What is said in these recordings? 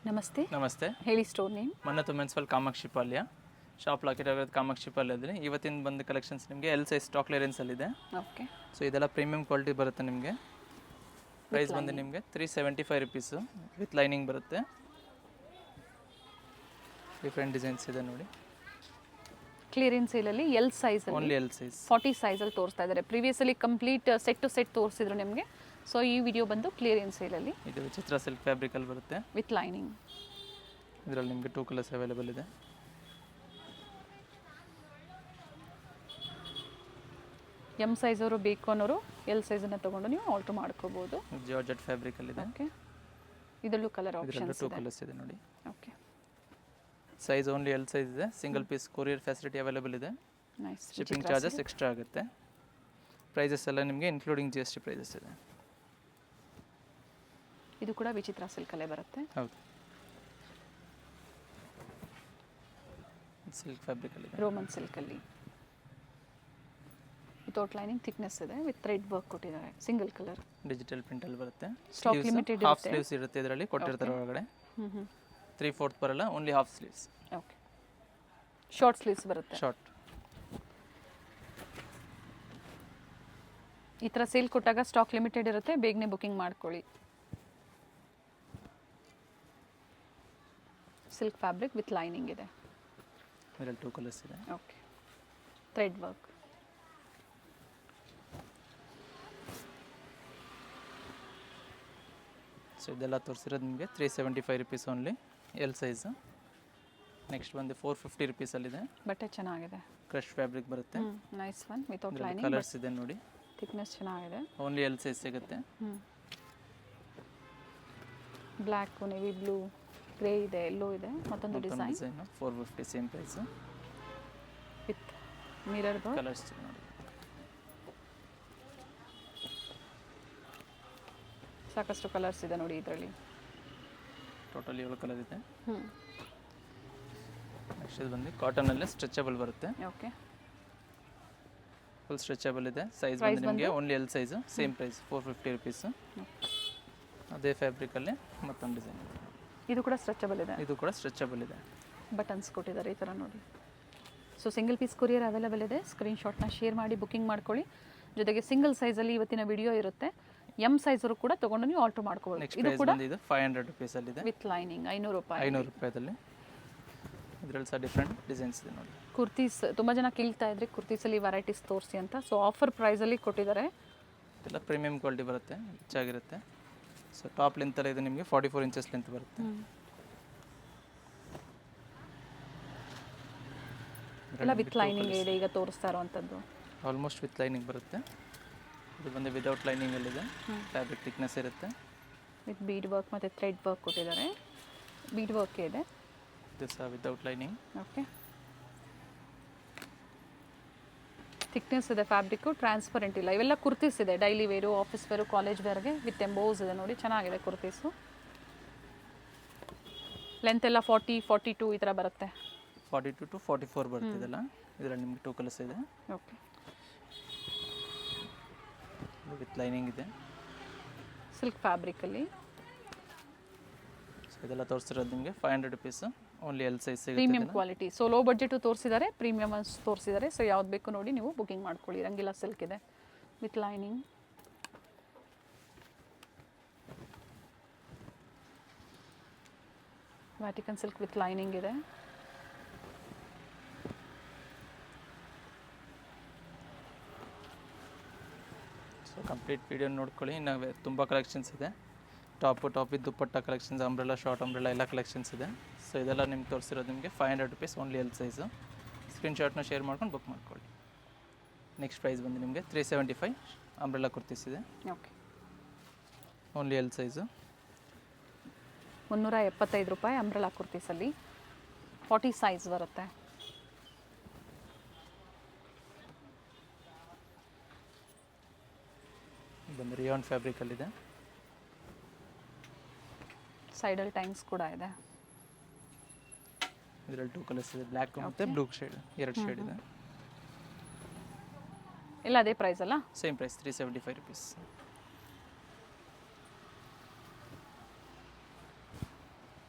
ನಮಸ್ತೆ. ನಮಸ್ತೆ. ಹೇಳಿ ಸ್ಟೋರ್ ನೇಮ್. ಮನ್ನತ್ತು ಮೆನ್ಸ್ವಲ್ ಕಾಮಾಕ್ಷಿ ಪಾಲ್ಯ ಶಾಪ್ ಲಾಕೆಟ್ ಆಗೋದು ಕಾಮಾಕ್ಷಿ ಪಾಲ್ಯದಲ್ಲಿ ಇವತ್ತಿನ ಬಂದ ಕಲೆಕ್ಷನ್ಸ್ ನಿಮಗೆ ಎಲ್ ಸೈಜ್ ಸ್ಟಾಕ್ ಕ್ಲಿಯರೆನ್ಸಲ್ಲಿದೆ. ಓಕೆ. ಸೊ ಇದೆಲ್ಲ ಪ್ರೀಮಿಯಂ ಕ್ವಾಲಿಟಿ ಬರುತ್ತೆ ನಿಮಗೆ. ಪ್ರೈಸ್ ಬಂದು ನಿಮಗೆ 375 ರುಪೀಸು ವಿತ್ ಲೈನಿಂಗ್ ಬರುತ್ತೆ. ಡಿಫ್ರೆಂಟ್ ಡಿಸೈನ್ಸ್ ಇದೆ ನೋಡಿ. ಕ್ಲಿಯರೆನ್ಸ್ ಸೇಲಲ್ಲಿ L size only L size 40 ಸೈಜಲ್ಲಿ ತೋರಿಸ್ತಾ ಇದ್ದಾರೆ. Previously complete set to set ತೋರಿಸಿದ್ರು ನಿಮಗೆ. ಸೊ ಈ ವಿಡಿಯೋ ಬಂದು ಕ್ಲಿಯರೆನ್ಸ್ ಸೇಲಲ್ಲಿ ಇದು ಚಿತ್ರ ಸಿಲ್ಕ್ ಫ್ಯಾಬ್ರಿಕಲ್ಲಿ ಬರುತ್ತೆ ವಿತ್ ಲೈನಿಂಗ್. ಇದರಲ್ಲಿ ನಿಮಗೆ 2 ಕಲರ್ಸ್ ಅವೈಲೇಬಲ್ ಇದೆ. ಎಮ್ ಸೈಜ್ ಅವರು ಬೇಕು ಅನ್ನೋರು ಎಲ್ ಸೈಜನ್ನು ತೊಗೊಂಡು ನೀವು ಆಲ್ಟರ್ ಮಾಡ್ಕೋಬೋದು. ಜಾರ್ಜೆಟ್ ಫ್ಯಾಬ್ರಿಕಲ್ಲಿ ಇದೆ. ಓಕೆ. ಇದರಲ್ಲೂ ಕಲರ್ ಆಪ್ಷನ್ಸ್ 2 ಇದೆ. ಕಲರ್ಸ್ ಇದೆ ನೋಡಿ. Okay. Size only L size ಇದೆ. Single piece courier facility available ಇದೆ. ನೈಸ್. ಶಿಪ್ಪಿಂಗ್ ಚಾರ್ಜಸ್ ಎಕ್ಸ್ಟ್ರಾ ಆಗುತ್ತೆ. ಪ್ರೈಸಸ್ ಎಲ್ಲ ನಿಮಗೆ ಇನ್ಕ್ಲೂಡಿಂಗ್ GST ಪ್ರೈಸಸ್ ಇದೆ. ಇದು ಕೂಡ ವಿಚಿತ್ರ ಸಿಲ್ಕಲ್ಲೇ ಬರುತ್ತೆ. ಹೌದು, ಸಿಲ್ಕ್ ಫ್ಯಾಬ್ರಿಕಲ್ಲಿ ಇದೆ. ರೋಮನ್ ಸಿಲ್ಕಲ್ಲಿ ವಿತೌಟ್ ಲೈನಿಂಗ್ ಥಿಕ್ನೆಸ್ ಇದೆ. ವಿತ್ ಥ್ರೆಡ್ ವರ್ಕ್ ಕೊಟ್ಟಿದ್ದಾರೆ. ಸಿಂಗಲ್ ಕಲರ್ ಡಿಜಿಟಲ್ ಪ್ರಿಂಟಲ್ಲಿ ಬರುತ್ತೆ. ಸ್ಟಾಕ್ ಲಿಮಿಟೆಡ್ ಹಾಫ್ ಇರುತ್ತೆ. ಸ್ಲೀವ್ಸ್ ಇರುತ್ತೆ ಇದರಲ್ಲಿ ಕೊಟ್ಟಿರ್ತಾರೆ ಒಳಗಡೆ. 3/4 ಬರಲ್ಲ, only half sleeves. Okay. Short sleeves ಬರುತ್ತೆ. ಶಾರ್ಟ್. ಈ ಥರ ಸೇಲ್ ಕೊಟ್ಟಾಗ ಸ್ಟಾಕ್ ಲಿಮಿಟೆಡ್ ಇರುತ್ತೆ, ಬೇಗನೆ ಬುಕಿಂಗ್ ಮಾಡ್ಕೊಳ್ಳಿ. ಸಿಲ್ಕ್ ಫ್ಯಾಬ್ರಿಕ್ ವಿತ್ ಲೈನಿಂಗ್ ಇದೆ. ಇದರಲ್ಲಿ 2 ಕಲರ್ಸ್ ಇದೆ. ಓಕೆ. Thread work. ಸೊ ಇದೆಲ್ಲ ತೋರಿಸಿರೋದು ನಿಮಗೆ 375 rupees only L size. Next ಬಂದು 450 ರುಪೀಸಲ್ಲಿದೆ. ಬಟ್ಟೆ ಚೆನ್ನಾಗಿದೆ. ಕ್ರಶ್ ಫ್ಯಾಬ್ರಿಕ್ ಬರುತ್ತೆ. Nice one without lining. Colours ಇದೆ ನೋಡಿ. ಥಿಕ್ನೆಸ್ ಚೆನ್ನಾಗಿದೆ. ಓನ್ಲಿ ಎಲ್ ಸೈಜ್ ಸಿಗುತ್ತೆ. ಬ್ಲ್ಯಾಕ್, ನೇವಿ ಬ್ಲೂ, ಗ್ರೇ ಇದೆ, ಎಲ್ಲೋ ಇದೆ. ಮತ್ತೊಂದು design 450 same price with mirror colours ನೋಡಿ. ಸಾಕಷ್ಟು ಕಲರ್ಸ್ ಇದೆ ನೋಡಿ ಇದರಲ್ಲಿ. ಟೋಟಲ್ 7 ಕಲರ್ ಇದೆ. ನೆಕ್ಸ್ಟ್ ಇದು ಬಂದು ಕಾಟನಲ್ಲೇ ಸ್ಟ್ರೆಚಬಲ್ ಬರುತ್ತೆ. ಓಕೆ. ಫುಲ್ ಸ್ಟ್ರೆಚಬಲ್ ಇದೆ. ಸೈಜ್ ಬಂದು ನಿಮಗೆ only L size. Same price 450 rupees. ಅದೇ ಫ್ಯಾಬ್ರಿಕಲ್ಲೇ ಮತ್ತೊಂದು ಡಿಸೈನ್ ಇದೆ. ಇದು ಕೂಡ ಸ್ಟ್ರೆಚಬಲ್ ಇದೆ. ಇದು ಕೂಡ ಸ್ಟ್ರೆಚಬಲ್ ಇದೆ. ಬಟನ್ಸ್ ಕೊಟ್ಟಿದ್ದಾರೆ ಈ ಥರ ನೋಡಿ. So single piece courier available ಇದೆ. ಸ್ಕ್ರೀನ್ಶಾಟ್ನ ಶೇರ್ ಮಾಡಿ ಬುಕಿಂಗ್ ಮಾಡ್ಕೊಳ್ಳಿ. ಜೊತೆಗೆ ಸಿಂಗಲ್ ಸೈಜಲ್ಲಿ ಇವತ್ತಿನ ವಿಡಿಯೋ ಇರುತ್ತೆ. ಎಮ್ ಸೈಜರು ಕೂಡ ತೊಗೊಂಡು ನೀವು ಆಲ್ಟರ್ ಮಾಡ್ಕೋಬೋದು. ಇದು ಕೂಡ ಇದು 500 ರುಪೀಸಲ್ಲಿದೆ ವಿತ್ ಲೈನಿಂಗ್. 500 ರೂಪಾಯಿ. 500 ರೂಪಾಯಿದಲ್ಲಿ. ಇದರಲ್ಲಿ ಸಹ ಡಿಫ್ರೆಂಟ್ ಡಿಸೈನ್ಸ್ ಇದೆ ನೋಡಿ. ಕುರ್ತೀಸ್ ತುಂಬ ಜನ ಕೇಳ್ತಾ ಇದ್ರಿ ಕುರ್ತೀಸಲ್ಲಿ ವೆರೈಟೀಸ್ ತೋರಿಸಿ ಅಂತ. ಸೊ ಆಫರ್ ಪ್ರೈಸಲ್ಲಿ ಕೊಟ್ಟಿದ್ದಾರೆ. ಇದೆಲ್ಲ ಪ್ರೀಮಿಯಂ ಕ್ವಾಲಿಟಿ ಬರುತ್ತೆ, ಹೆಚ್ಚಾಗಿರುತ್ತೆ. ಸೊ ಟಾಪ್ ಲೆಂತ್ ಎಲ್ಲ ಇದು ನಿಮಗೆ 44 ಇಂಚಸ್ ಲೆಂತ್ ಬರುತ್ತೆ. ಎಲ್ಲ ವಿತ್ ಲೈನಿಂಗ್ ಇದೆ ಈಗ ತೋರಿಸ್ತಾ ಇರೋವಂಥದ್ದು. ಆಲ್ಮೋಸ್ಟ್ ವಿತ್ ಲೈನಿಂಗ್ ಬರುತ್ತೆ. ಇದು ಬಂದು ವಿದೌಟ್ ಲೈನಿಂಗಲ್ಲಿದೆ. ಫ್ಯಾಬ್ರಿಕ್ ಥಿಕ್ನೆಸ್ ಇರುತ್ತೆ. ವಿತ್ ಬೀಡ್ ವರ್ಕ್ ಮತ್ತು ಥ್ರೆಡ್ ವರ್ಕ್ ಕೊಟ್ಟಿದ್ದಾರೆ. ಬೀಡ್ ವರ್ಕ್ ಇದೆ. ಇದು ಸಹ ವಿದೌಟ್ ಲೈನಿಂಗ್. ಓಕೆ. ಥಿಕ್ನೆಸ್ ಇದೆ ಫ್ಯಾಬ್ರಿಕ್ಕು. ಟ್ರಾನ್ಸ್ಪರೆಂಟ್ ಇಲ್ಲ. ಇವೆಲ್ಲ ಕುರ್ತೀಸ್ ಇದೆ. Daily wear, office wear, college ವೇರ್ಗೆ ವಿತ್ ಎಂಬೋಸ್ ಇದೆ ನೋಡಿ. ಚೆನ್ನಾಗಿದೆ ಕುರ್ತೀಸು. ಲೆಂತ್ ಎಲ್ಲ 40, 42 ಈ ಥರ ಬರುತ್ತೆ. 42 to 44 ಬರ್ತಿದೆಲ್ಲ. ಇದರಲ್ಲಿ ನಿಮಗೆ 2 ಕಲರ್ಸ್ ಇದೆ. ಓಕೆ. ವಿತ್ ಲೈನಿಂಗ್ ಇದೆ. ಸಿಲ್ಕ್ ಫ್ಯಾಬ್ರಿಕಲ್ಲಿ. ಸೊ ಇದೆಲ್ಲ ತೋರಿಸಿರೋದು ನಿಮಗೆ 500 ರುಪೀಸು. ಓನ್ಲಿ ಎಲ್ ಸೈಜ್ ಸಿಗುತ್ತೆ. Premium quality. So low budget ತೋರಿಸಿದ್ದಾರೆ, ಪ್ರೀಮಿಯಮ್ ತೋರಿಸಿದ್ದಾರೆ. ಸೊ ಯಾವ್ದು ಬೇಕು ನೋಡಿ ನೀವು ಬುಕಿಂಗ್ ಮಾಡ್ಕೊಳ್ಳಿ. ರಂಗಿಲ್ಲ ಸಿಲ್ಕ್ ಇದೆ with lining. Vatican silk with lining ಇದೆ. ಸೊ ಕಂಪ್ಲೀಟ್ ವಿಡಿಯೋ ನೋಡ್ಕೊಳ್ಳಿ. ಇನ್ನು ತುಂಬ ಕಲೆಕ್ಷನ್ಸ್ ಇದೆ. Top with dupatta collections, umbrella, short umbrella ಎಲ್ಲ ಕಲೆಕ್ಷನ್ಸ್ ಇದೆ. ಸೊ ಇದೆಲ್ಲ ನಿಮ್ಗೆ ತೋರಿಸಿರೋದು ನಿಮಗೆ 500 ರುಪೀಸ್ ಓನ್ಲಿ ಎಲ್ ಸೈಜು. ಸ್ಕ್ರೀನ್ಶಾಟ್ನ ಶೇರ್ ಮಾಡ್ಕೊಂಡು ಬುಕ್ ಮಾಡ್ಕೊಳ್ಳಿ. ನೆಕ್ಸ್ಟ್ ಪ್ರೈಸ್ ಬಂದು ನಿಮಗೆ 375 ಅಂಬ್ರೆಲಾ ಕುರ್ತೀಸ್ ಇದೆ. ಓಕೆ. Only L size. 375 ರೂಪಾಯಿ ಅಂಬ್ರೆಲಾ ಕುರ್ತೀಸಲ್ಲಿ 40 ಸೈಜ್ ಬರುತ್ತೆ. ಬಂದು ರಿಯಾನ್ ಫ್ಯಾಬ್ರಿಕಲ್ಲಿದೆ. ಸೈಡಲ್ ಟೈಮ್ಸ್ ಕೂಡ ಇದೆ. ಇದರಲ್ಲಿ 2 ಕಲರ್ಸ್ ಇದೆ. ಬ್ಲ್ಯಾಕ್ ಮತ್ತು ಬ್ಲೂ ಶೇಡ್, 2 ಶೇಡ್ ಇದೆ. ಎಲ್ಲ ಅದೇ ಪ್ರೈಸ್ ಅಲ್ಲ? Same price 375 rupees.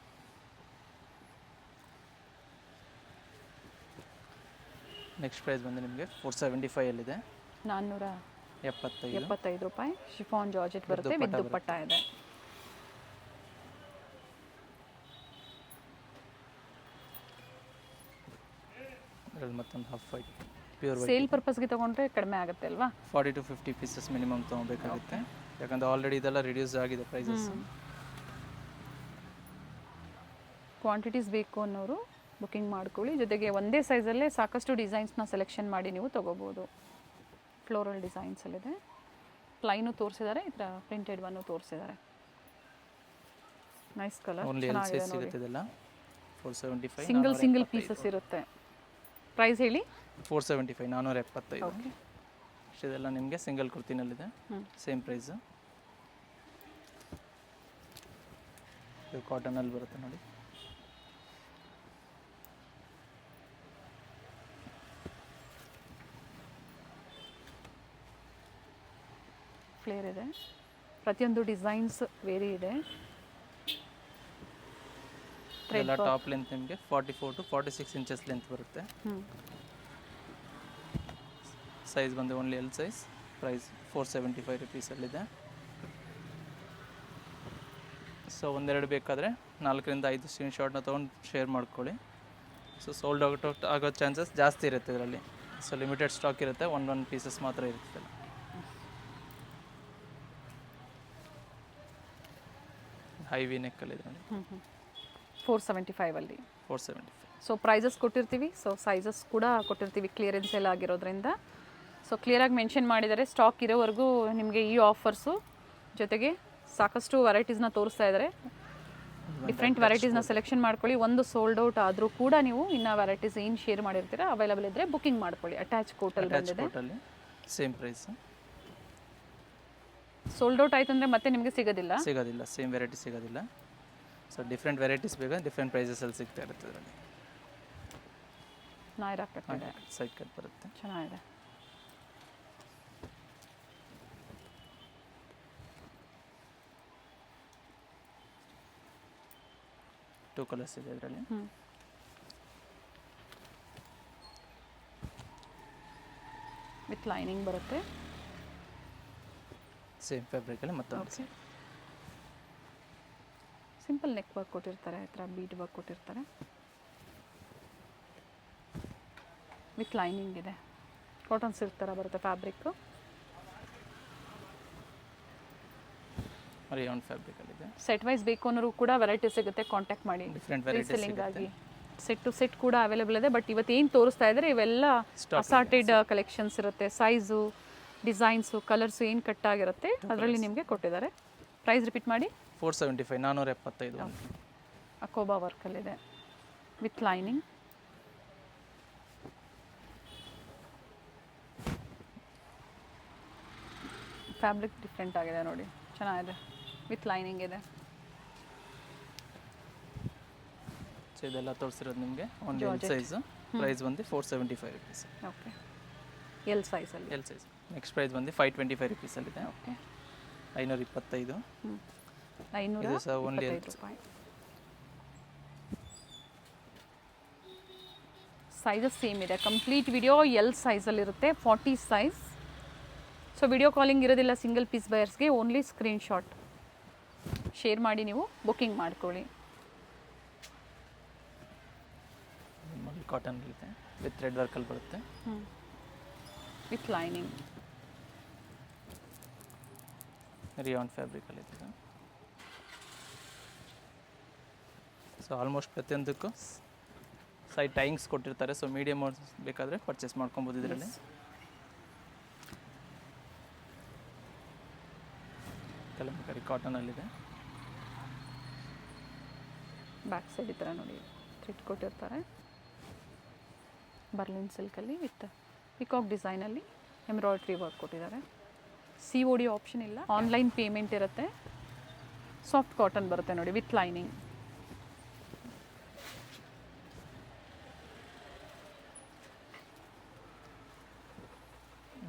Next price ಬಂದು ನಿಮಗೆ 475 ಅಲ್ಲಿದೆ, 475 ರೂಪಾಯಿ. ಶಿಫಾನ್ ಜಾರ್ಜೆಟ್ ಬರುತ್ತೆ, ವಿತ್ ದುಪ್ಪಟ್ಟ ಇದೆ. ಅದರಲ್ಲಿ ಮತ್ತೊಂದು half white pure white. Sale ಪರ್ಪಸ್ಗೆ ತೊಗೊಂಡ್ರೆ ಕಡಿಮೆ ಆಗುತ್ತೆ ಅಲ್ವಾ? 40 to 50 ಪೀಸಸ್ ಮಿನಿಮಮ್ ತೊಗೊಬೇಕಾಗುತ್ತೆ, ಯಾಕಂದರೆ ಆಲ್ರೆಡಿ ಇದೆಲ್ಲ ರಿಡ್ಯೂಸ್ ಆಗಿದೆ ಪ್ರೈಸಸ್. ಕ್ವಾಂಟಿಟೀಸ್ ಬೇಕು ಅನ್ನೋರು ಬುಕ್ಕಿಂಗ್ ಮಾಡ್ಕೊಳ್ಳಿ. ಜೊತೆಗೆ ಒಂದೇ ಸೈಜಲ್ಲೇ ಸಾಕಷ್ಟು ಡಿಸೈನ್ಸ್ನ ಸೆಲೆಕ್ಷನ್ ಮಾಡಿ ನೀವು ತೊಗೋಬೋದು. ಫ್ಲೋರಲ್ ಡಿಸೈನ್ಸಲ್ಲಿದೆ, ಪ್ಲೈನು ತೋರಿಸಿದ್ದಾರೆ, ಈ ಥರ ಪ್ರಿಂಟೆಡ್ ಒನ್ನು ತೋರಿಸಿದ್ದಾರೆ. Nice colour, only L size ಸಿಗುತ್ತೆ ಇದೆಲ್ಲ. 475 ಸಿಂಗಲ್ ಪೀಸಸ್ ಇರುತ್ತೆ. ಪ್ರೈಸ್ ಹೇಳಿ? 475 475. ಓಕೆ, ಇದೆಲ್ಲ ನಿಮಗೆ ಸಿಂಗಲ್ ಕುರ್ತಿನಲ್ಲಿದೆ, ಸೇಮ್ ಪ್ರೈಸು. ಇದು ಕಾಟನಲ್ಲಿ ಬರುತ್ತೆ ನೋಡಿ. ಫ್ಲೇರ್ ಇದೆ, ಪ್ರತಿಯೊಂದು ಡಿಸೈನ್ಸ್ ವೇರಿ ಇದೆ. ಎಲ್ಲ ಟಾಪ್ ಲೆಂತ್ ನಿಮಗೆ 44 to 46 ಇಂಚಸ್ ಲೆಂತ್ ಬರುತ್ತೆ. ಸೈಜ್ ಬಂದು ಓನ್ಲಿ ಎಲ್ ಸೈಜ್. ಪ್ರೈಸ್ 475 ರುಪೀಸಲ್ಲಿದೆ. ಸೊ ಒಂದೆರಡು ಬೇಕಾದರೆ 4 ರಿಂದ 5 ಸ್ಕ್ರೀನ್ಶಾಟ್ನ ತೊಗೊಂಡು ಶೇರ್ ಮಾಡ್ಕೊಳ್ಳಿ. ಸೊ ಸೋಲ್ಡ್ ಔಟ್ ಆಗೋ ಚಾನ್ಸಸ್ ಜಾಸ್ತಿ ಇರುತ್ತೆ ಇದರಲ್ಲಿ. ಸೊ ಲಿಮಿಟೆಡ್ ಸ್ಟಾಕ್ ಇರುತ್ತೆ, ಒನ್ ಪೀಸಸ್ ಮಾತ್ರ ಇರುತ್ತೆ. ಹೈ ವಿ ನೆಕ್ಕಲ್ಲಿದೆ ನೋಡಿ, 475 ಅಲ್ಲಿ. 475. ಸೊ ಪ್ರೈಸಸ್ ಕೊಟ್ಟಿರ್ತೀವಿ, ಸೊ ಸೈಜಸ್ ಕೂಡ ಕೊಟ್ಟಿರ್ತೀವಿ, ಕ್ಲಿಯರೆನ್ಸ್ ಎಲ್ಲ ಆಗಿರೋದ್ರಿಂದ. ಸೊ ಕ್ಲಿಯರಾಗಿ ಮೆನ್ಷನ್ ಮಾಡಿದ್ದಾರೆ. ಸ್ಟಾಕ್ ಇರೋವರೆಗೂ ನಿಮಗೆ ಈ ಆಫರ್ಸು, ಜೊತೆಗೆ ಸಾಕಷ್ಟು ವೆರೈಟೀಸ್ನ ತೋರಿಸ್ತಾ ಇದ್ದಾರೆ. ಡಿಫ್ರೆಂಟ್ ವೆರೈಟೀಸ್ನ ಸೆಲೆಕ್ಷನ್ ಮಾಡ್ಕೊಳ್ಳಿ. ಒಂದು ಸೋಲ್ಡ್ ಔಟ್ ಆದರೂ ಕೂಡ ನೀವು ಇನ್ನೂ ವೆರೈಟೀಸ್ ಏನು ಶೇರ್ ಮಾಡಿರ್ತೀರ ಅವೈಲೇಬಲ್ ಇದ್ದರೆ ಬುಕ್ಕಿಂಗ್ ಮಾಡ್ಕೊಳ್ಳಿ. ಅಟ್ಯಾಚ್ ಕೋಟಲ್ಲಿ ಬಂದಿದೆ, ಸೇಮ್ ಪ್ರೈಸ್. ಸೋಲ್ಡ್ ಔಟ್ ಆಯ್ತು ಅಂದರೆ ಮತ್ತೆ ನಿಮಗೆ ಸಿಗೋದಿಲ್ಲ, ಸೇಮ್ ವೆರೈಟಿ ಸಿಗೋದಿಲ್ಲ. ಸೊ ಡಿಫ್ರೆಂಟ್ ವೆರೈಟೀಸ್ ಬೇಗ ಡಿಫ್ರೆಂಟ್ ಪ್ರೈಸಸಲ್ಲಿ ಸಿಗ್ತಾ ಇರುತ್ತೆ ಇದರಲ್ಲಿ. ನಾಯ್ರಾ ಕಟ್ ಇದೆ, ಸೈಡ್ ಕಟ್ ಬರುತ್ತೆ, ಚೆನ್ನಾಗಿದೆ. ಟೂ ಕಲರ್ಸ್ ಇದೆ ಇದರಲ್ಲಿ. ವಿತ್ ಲೈನಿಂಗ್ ಬರುತ್ತೆ, ಸೇಮ್ ಫ್ಯಾಬ್ರಿಕಲ್ಲಿ ಮತ್ತೊಂದು ಸಿಂಪಲ್ ನೆಕ್ ವರ್ಕ್ ಕೊಟ್ಟಿರ್ತಾರೆ, ಈ ಥರ ಬೀಡ್ ವರ್ಕ್ ಕೊಟ್ಟಿರ್ತಾರೆ, ವಿತ್ ಲೈನಿಂಗ್ ಇದೆ. ಕಾಟನ್ ಸಿಲ್ಕ್ ಥರ ಬರುತ್ತೆ ಫ್ಯಾಬ್ರಿಕ್ಕು. ರಿಯಾನ್ ಫ್ಯಾಬ್ರಿಕಲ್ಲಿದೆ. ಸೆಟ್ ವೈಸ್ ಬೇಕು ಅನ್ನೋರು ಕೂಡ ವೆರೈಟಿ ಸಿಗುತ್ತೆ, ಕಾಂಟ್ಯಾಕ್ಟ್ ಮಾಡಿ. ಡಿಫ್ರೆಂಟ್ ವೆರೈಟೀಸ್ ಆಗಿ ಸೆಟ್ ಟು ಸೆಟ್ ಕೂಡ ಅವೈಲೇಬಲ್ ಇದೆ. ಬಟ್ ಇವತ್ತು ಏನು ತೋರಿಸ್ತಾ ಇದ್ದಾರೆ ಇವೆಲ್ಲ ಅಸಾರ್ಟೆಡ್ ಕಲೆಕ್ಷನ್ಸ್ ಇರುತ್ತೆ. ಸೈಜು, ಡಿಸೈನ್ಸು, ಕಲರ್ಸು ಏನು ಕಟ್ಟಾಗಿರುತ್ತೆ ಅದರಲ್ಲಿ ನಿಮಗೆ ಕೊಟ್ಟಿದ್ದಾರೆ. ಪ್ರೈಸ್ ರಿಪೀಟ್ ಮಾಡಿ. 475 475. ಅಕೋಬಾ ವರ್ಕಲ್ಲಿದೆ ವಿತ್ ಲೈನಿಂಗ್. ಫ್ಯಾಬ್ರಿಕ್ ಡಿಫ್ರೆಂಟ್ ಆಗಿದೆ ನೋಡಿ, ಚೆನ್ನಾಗಿದೆ, ವಿತ್ ಲೈನಿಂಗ್ ಇದೆ. ಸೊ ಇದೆಲ್ಲ ತೋರಿಸಿರೋದು ನಿಮಗೆ ಓನ್ಲಿ ಎಲ್ ಸೈಜು. ಪ್ರೈಸ್ ಬಂದು 475 ರುಪೀಸ್. ಓಕೆ, ಎಲ್ ಸೈಜಲ್ಲಿ. L size. ನೆಕ್ಸ್ಟ್ ಪ್ರೈಸ್ ಬಂದು 525 ರುಪೀಸಲ್ಲಿದೆ. ಓಕೆ, 525. 525 ರೂಪಾಯಿ. ಸೈಜಸ್ ಸೇಮ್ ಇದೆ. ಕಂಪ್ಲೀಟ್ ವಿಡಿಯೋ ಎಲ್ ಸೈಜಲ್ಲಿರುತ್ತೆ, 40 ಸೈಜ್. ಸೊ ವಿಡಿಯೋ ಕಾಲಿಂಗ್ ಇರೋದಿಲ್ಲ ಸಿಂಗಲ್ ಪೀಸ್ ಬಯರ್ಸ್ಗೆ, ಓನ್ಲಿ ಸ್ಕ್ರೀನ್ಶಾಟ್ ಶೇರ್ ಮಾಡಿ ನೀವು ಬುಕ್ಕಿಂಗ್ ಮಾಡ್ಕೊಳ್ಳಿ. ಕಾಟನ್ ಇದೆ, ವಿತ್ ರೆಡ್ ವರ್ಕಲ್ಲಿ ಬರುತ್ತೆ, ವಿತ್ ಲೈನಿಂಗ್. ರಿಯಾನ್ ಫ್ಯಾಬ್ರಿಕಲ್ಲಿದೆ. ಸೊ ಆಲ್ಮೋಸ್ಟ್ ಪ್ರತಿಯೊಂದಕ್ಕೂ ಸೈಡ್ ಟೈಂಗ್ಸ್ ಕೊಟ್ಟಿರ್ತಾರೆ. ಸೊ ಮೀಡಿಯಮ್ ಬೇಕಾದರೆ ಪರ್ಚೇಸ್ ಮಾಡ್ಕೊಬೋದು ಇದರಲ್ಲಿ. ಕಲಂಕಾರಿ ಕಾಟನಲ್ಲಿದೆ. ಬ್ಯಾಕ್ ಸೈಡ್ ಈ ಥರ ನೋಡಿ ಥ್ರೆಡ್ ಕೊಟ್ಟಿರ್ತಾರೆ. ಬರ್ಲಿನ್ ಸಿಲ್ಕಲ್ಲಿ ವಿತ್ ಪಿಕಾಕ್ ಡಿಸೈನಲ್ಲಿ ಎಂಬ್ರಾಯ್ಡ್ರಿ ವರ್ಕ್ ಕೊಟ್ಟಿದ್ದಾರೆ. COD ಆಪ್ಷನ್ ಇಲ್ಲ, ಆನ್ಲೈನ್ ಪೇಮೆಂಟ್ ಇರುತ್ತೆ. ಸಾಫ್ಟ್ ಕಾಟನ್ ಬರುತ್ತೆ ನೋಡಿ ವಿತ್ ಲೈನಿಂಗ್.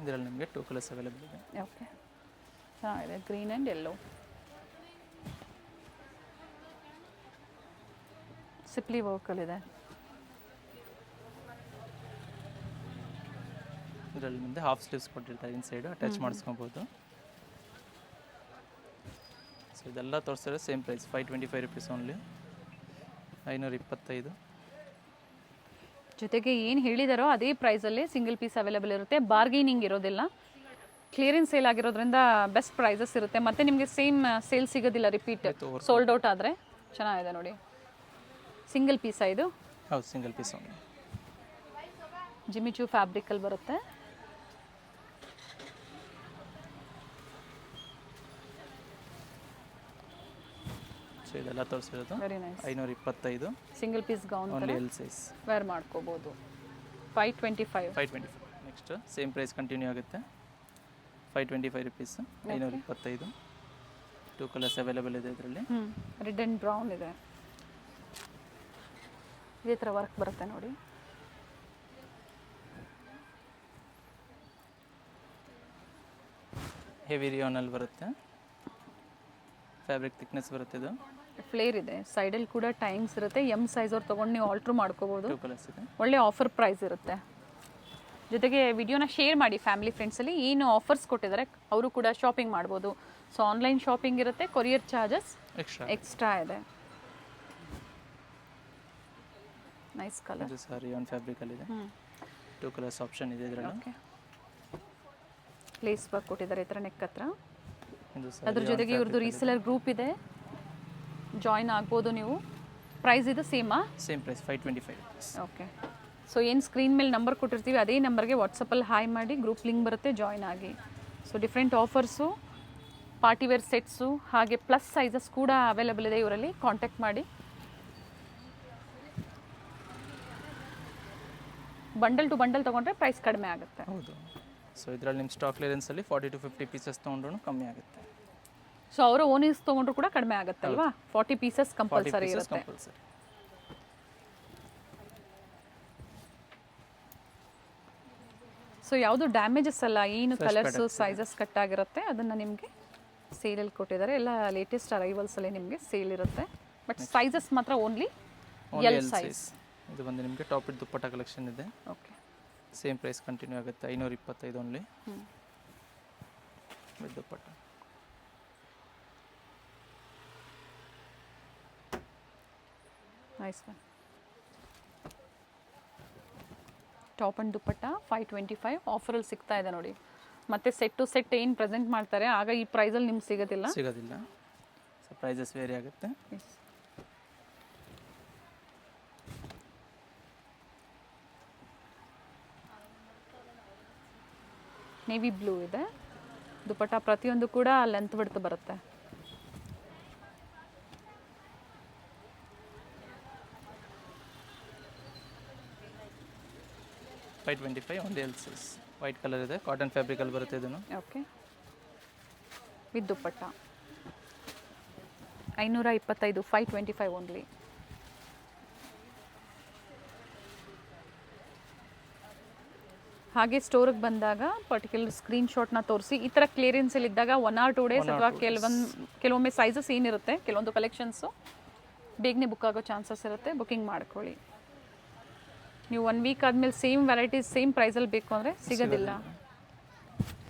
ಇದರಲ್ಲಿ ನಿಮಗೆ 2 ಕಲರ್ಸ್ ಅವೈಲೇಬಲ್ ಇದೆ. ಓಕೆ, ಚೆನ್ನಾಗಿದೆ, ಗ್ರೀನ್ ಆ್ಯಂಡ್ ಯೆಲ್ಲೋ. ಸಿಪ್ಲಿ ವರ್ಕಲ್ಲಿದೆ. ಇದರಲ್ಲಿ ಮುಂದೆ ಹಾಫ್ ಸ್ಲೀವ್ಸ್ ಕೊಟ್ಟಿರ್ತಾರೆ ಇನ್ಸೈಡ್ ಅಟ್ಯಾಚ್ ಮಾಡಿಸ್ಕೊಬೋದು. ಸೊ ಇದೆಲ್ಲ ತೋರಿಸಿದ್ರೆ ಸೇಮ್ ಪ್ರೈಸ್ 525 ರುಪೀಸ್ ಓನ್ಲಿ, 525. ಜೊತೆಗೆ ಏನು ಹೇಳಿದಾರೋ ಅದೇ ಪ್ರೈಸಲ್ಲೇ ಸಿಂಗಲ್ ಪೀಸ್ ಅವೈಲೇಬಲ್ ಇರುತ್ತೆ, ಬಾರ್ಗೇನಿಂಗ್ ಇರೋದಿಲ್ಲ. ಕ್ಲಿಯರೆನ್ಸ್ ಸೇಲ್ ಆಗಿರೋದ್ರಿಂದ ಬೆಸ್ಟ್ ಪ್ರೈಸಸ್ ಇರುತ್ತೆ. ಮತ್ತು ನಿಮಗೆ ಸೇಮ್ ಸೇಲ್ ಸಿಗೋದಿಲ್ಲ, ರಿಪೀಟ್ ಸೋಲ್ಡ್ ಔಟ್ ಆದರೆ. ಚೆನ್ನಾಗಿದೆ ನೋಡಿ, ಸಿಂಗಲ್ ಪೀಸಾ ಇದು? ಹೌದು, ಸಿಂಗಲ್ ಪೀಸ್ ಓನ್ಲಿ. ಜಿಮಿಚು ಫ್ಯಾಬ್ರಿಕಲ್ಲಿ ಬರುತ್ತೆ. ಸೊ ಇದೆಲ್ಲ ತೋರಿಸಿರೋದು very nice. 525 single piece gown only L size wear ಮಾಡ್ಕೋಬೋದು. 525. ನೆಕ್ಸ್ಟ್ ಸೇಮ್ ಪ್ರೈಸ್ ಕಂಟಿನ್ಯೂ ಆಗುತ್ತೆ, 525 ರುಪೀಸ್, 525. 2 ಕಲರ್ಸ್ ಅವೈಲೇಬಲ್ ಇದೆ ಇದರಲ್ಲಿ. ರೆಡ್ ಆ್ಯಂಡ್ ಬ್ರೌನ್ ಇದೆ. ಇದೇ ಥರ ವರ್ಕ್ ಬರುತ್ತೆ ನೋಡಿ. ಹೆವಿ ರಿಯಾನಲ್ಲಿ ಬರುತ್ತೆ, ಫ್ಯಾಬ್ರಿಕ್ ಥಿಕ್ನೆಸ್ ಬರುತ್ತೆ. ಇದು ಫ್ಲೇರ್ ಇದೆ, ಸೈಡಲ್ಲಿ ಕೂಡ ಟೈಮ್ಸ್ ಇರುತ್ತೆ. ಎಮ್ ಸೈಜ್ ಅವ್ರು ತೊಗೊಂಡು ನೀವು ಆಲ್ಟ್ರ್ ಮಾಡ್ಕೋಬೋದು. 2 ಕಲರ್ಸ್ ಇದೆ. ಒಳ್ಳೆ ಆಫರ್ ಪ್ರೈಸ್ ಇರುತ್ತೆ. ಜೊತೆಗೆ ವಿಡಿಯೋನ ಶೇರ್ ಮಾಡಿ ಫ್ಯಾಮಿಲಿ ಫ್ರೆಂಡ್ಸಲ್ಲಿ, ಏನು ಆಫರ್ಸ್ ಕೊಟ್ಟಿದ್ದಾರೆ ಅವರು ಕೂಡ ಶಾಪಿಂಗ್ ಮಾಡ್ಬೋದು. ಸೊ ಆನ್ಲೈನ್ ಶಾಪಿಂಗ್ ಇರುತ್ತೆ, ಕೊರಿಯರ್ ಚಾರ್ಜಸ್ ಎಕ್ಸ್ಟ್ರಾ ಇದೆ. Nice colour. ಇದು ಸರ್ ರಿಯಾನ್ ಫ್ಯಾಬ್ರಿಕಲ್ಲಿದೆ. 2 ಕಲರ್ಸ್ ಆಪ್ಷನ್ ಇದೆ ಇದರಲ್ಲಿ. ಓಕೆ, ಲೇಸ್ ವರ್ಕ್ ಕೊಟ್ಟಿದ್ದಾರೆ ಈ ಥರ ನೆಕ್ ಹತ್ರ. ಇದು ಸರ್ ಅದ್ರ ಜೊತೆಗೆ ಇವ್ರದ್ದು ರೀಸೆಲರ್ ಗ್ರೂಪ್ ಇದೆ, ಜಾಯಿನ್ ಆಗ್ಬೋದು ನೀವು. ಪ್ರೈಸ್ ಇದು ಸೇಮಾ? Same price 525 rupees. Okay. So ಏನು ಸ್ಕ್ರೀನ್ ಮೇಲೆ ನಂಬರ್ ಕೊಟ್ಟಿರ್ತೀವಿ ಅದೇ ನಂಬರ್ಗೆ ವಾಟ್ಸಪ್ಪಲ್ಲಿ ಹಾಯ್ ಮಾಡಿ ಗ್ರೂಪ್ ಲಿಂಕ್ ಬರುತ್ತೆ, ಜಾಯಿನ್ ಆಗಿ. So different offers, partywear sets, ಹಾಗೆ ಪ್ಲಸ್ ಸೈಜಸ್ ಕೂಡ ಅವೈಲೇಬಲ್ ಇದೆ ಇವರಲ್ಲಿ. ಕಾಂಟ್ಯಾಕ್ಟ್ ಮಾಡಿ. ಬಂಡಲ್ ಟು ಬಂಡಲ್ ತೊಗೊಂಡ್ರೆ ಪ್ರೈಸ್ ಕಡಿಮೆ ಆಗುತ್ತೆ. ಹೌದು. ಸೊ ಇದರಲ್ಲಿ ನಿಮ್ಮ ಸ್ಟಾಕ್ ಕ್ಲಿಯರೆನ್ಸಲ್ಲಿ 40 to 50 ಪೀಸಸ್ ತೊಗೊಂಡ್ರೂ ಕಮ್ಮಿ ಆಗುತ್ತೆ. ಸೊ ಅವರ ಓನರ್ಸ್ ತೊಗೊಂಡ್ರು ಕೂಡ ಕಡಿಮೆ ಆಗುತ್ತೆ ಅಲ್ವಾ? 40 ಪೀಸಸ್ ಕಂಪಲ್ಸರಿ ಇರುತ್ತೆ. ಸೊ ಯಾವುದು ಡ್ಯಾಮೇಜಸ್ ಅಲ್ಲ, ಏನು ಕಲರ್ಸು ಸೈಜಸ್ ಕಟ್ ಆಗಿರುತ್ತೆ ಅದನ್ನು ನಿಮಗೆ ಸೇಲಲ್ಲಿ ಕೊಟ್ಟಿದ್ದಾರೆ. ಎಲ್ಲ ಲೇಟೆಸ್ಟ್ ಅರೈವಲ್ಸಲ್ಲಿ ನಿಮಗೆ ಸೇಲ್ ಇರುತ್ತೆ. ಬಟ್ ಸೈಜಸ್ ಮಾತ್ರ ಓನ್ಲಿ ಎಲ್ ಸೈಜ್. ಇದು ಬಂದು ನಿಮಗೆ ಟಾಪ್ ಇಟ್ಟು ದುಪ್ಪಟ್ಟ ಕಲೆಕ್ಷನ್ ಇದೆ. ಓಕೆ, ಸೇಮ್ ಪ್ರೈಸ್ ಕಂಟಿನ್ಯೂ ಆಗುತ್ತೆ, 525 only with dupatta. Nice one. Top and dupatta 525 ಆಫರಲ್ಲಿ ಸಿಗ್ತಾ ಇದೆ ನೋಡಿ. ಮತ್ತು ಸೆಟ್ ಟು ಸೆಟ್ ಏನು ಪ್ರೆಸೆಂಟ್ ಮಾಡ್ತಾರೆ ಆಗ ಈ ಪ್ರೈಸಲ್ಲಿ ನಿಮ್ಗೆ ಸಿಗೋದಿಲ್ಲ. ಸೊ ಪ್ರೈಸಸ್ ವೇರಿ ಆಗುತ್ತೆ. ನೇವಿ ಬ್ಲೂ ಇದೆ ದುಪ್ಪಟ್ಟ, ಪ್ರತಿಯೊಂದು ಕೂಡ ಲೆಂತ್ ಬಿಡ್ತು ಬರುತ್ತೆ. Only L size. White colour ಇದೆ, ಕಾಟನ್ ಫ್ಯಾಬ್ರಿಕಲ್ಲಿ ಬರುತ್ತೆ ಇದನ್ನು. Okay, with dupatta 525, 525 only. ಹಾಗೆ ಸ್ಟೋರಿಗೆ ಬಂದಾಗ ಪರ್ಟಿಕ್ಯುಲರ್ ಸ್ಕ್ರೀನ್ಶಾಟ್ನ ತೋರಿಸಿ. ಈ ಥರ ಕ್ಲಿಯರೆನ್ಸಲ್ಲಿ ಇದ್ದಾಗ 1 or 2 ಡೇಸ್ ಅಥವಾ ಕೆಲವೊಮ್ಮೆ ಸೈಜಸ್ ಏನಿರುತ್ತೆ ಕೆಲವೊಂದು ಕಲೆಕ್ಷನ್ಸು ಬೇಗನೆ ಬುಕ್ ಆಗೋ ಚಾನ್ಸಸ್ ಇರುತ್ತೆ. ಬುಕ್ಕಿಂಗ್ ಮಾಡ್ಕೊಳ್ಳಿ. ನೀವು 1 ವೀಕ್ ಆದಮೇಲೆ ಸೇಮ್ ವೆರೈಟೀಸ್ ಸೇಮ್ ಪ್ರೈಸಲ್ಲಿ ಬೇಕು ಅಂದರೆ ಸಿಗೋದಿಲ್ಲ.